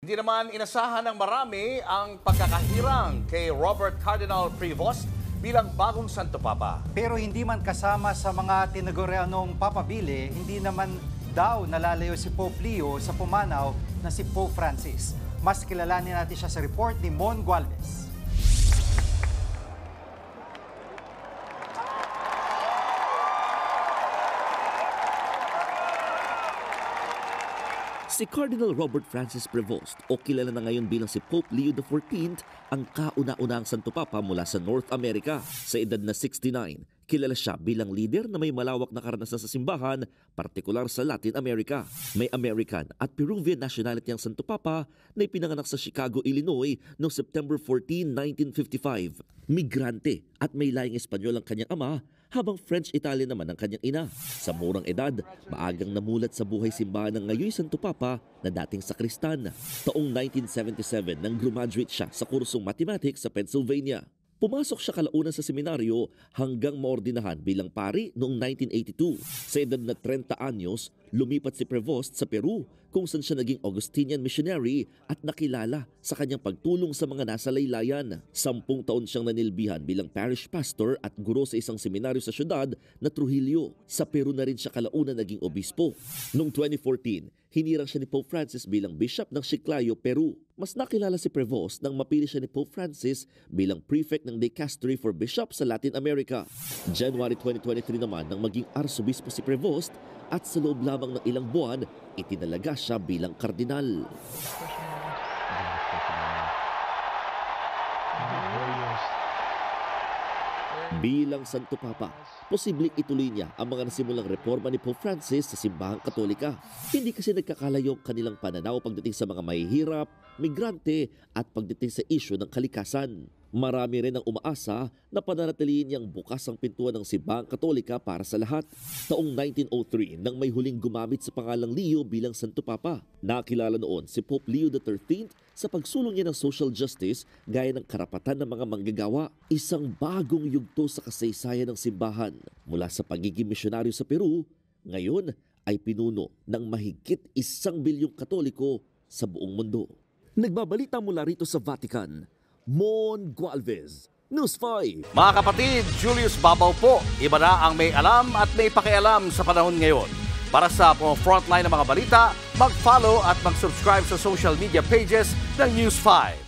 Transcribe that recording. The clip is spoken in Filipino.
Hindi naman inasahan ng marami ang pagkakahirang kay Robert Cardinal Prevost bilang bagong Santo Papa. Pero hindi man kasama sa mga tinagurianong papabili, hindi naman daw nalalayo si Pope Leo sa pumanaw na si Pope Francis. Mas kilalanin natin siya sa report ni Mon Gualvez. Si Cardinal Robert Francis Prevost o kilala na ngayon bilang si Pope Leo XIV ang kauna-unahang Santo Papa mula sa North America. Sa edad na 69, kilala siya bilang leader na may malawak na karanasan sa simbahan, partikular sa Latin America. May American at Peruvian nationality ang Santo Papa na ipinanganak sa Chicago, Illinois noong September 14, 1955. Migrante at may lahing Espanyol ang kanyang ama, habang French-Italian naman ang kanyang ina. Sa murang edad, maagang namulat sa buhay simbahan ng ngayon Santo Papa na dating sakristan. Taong 1977 nang graduate siya sa kursong mathematics sa Pennsylvania. Pumasok siya kalaunan sa seminaryo hanggang maordinahan bilang pari noong 1982. Sa edad na 30 anyos, lumipat si Prevost sa Peru kung saan siya naging Augustinian missionary at nakilala sa kanyang pagtulong sa mga nasa laylayan. 10 taon siyang nanilbihan bilang parish pastor at guro sa isang seminaryo sa syudad na Trujillo. Sa Peru na rin siya kalaunan naging obispo. Noong 2014, hinirang siya ni Pope Francis bilang bishop ng Chiclayo, Peru. Mas nakilala si Prevost nang mapili siya ni Pope Francis bilang prefect ng Dicastery for Bishops sa Latin America. January 2023 naman nang maging arsobispo si Prevost at sa loob lamang ng ilang buwan, itinalaga siya bilang kardinal. Bilang Santo Papa, posibleng ituloy niya ang mga nasimulang reforma ni Pope Francis sa simbahang Katolika. Hindi kasi nagkakalayo ang kanilang pananaw pagdating sa mga mahihirap, migrante at pagdating sa isyu ng kalikasan. Marami rin ang umaasa na pananatilihin niyang bukas ang pintuan ng simbahang Katolika para sa lahat. Taong 1903 nang may huling gumamit sa pangalang Leo bilang Santo Papa. Nakilala noon si Pope Leo XIII sa pagsulong niya ng social justice gaya ng karapatan ng mga manggagawa. Isang bagong yugto sa kasaysayan ng simbahan. Mula sa pagiging misyonaryo sa Peru, ngayon ay pinuno ng mahigit 1 bilyong Katoliko sa buong mundo. Nagbabalita mula rito sa Vatican, Mon Gualvez, News 5. Mga kapatid, Julius Babaw po. Iba na ang may alam at may pakialam sa panahon ngayon. Para sa frontline ng mga balita, mag-follow at mag-subscribe sa social media pages ng News 5.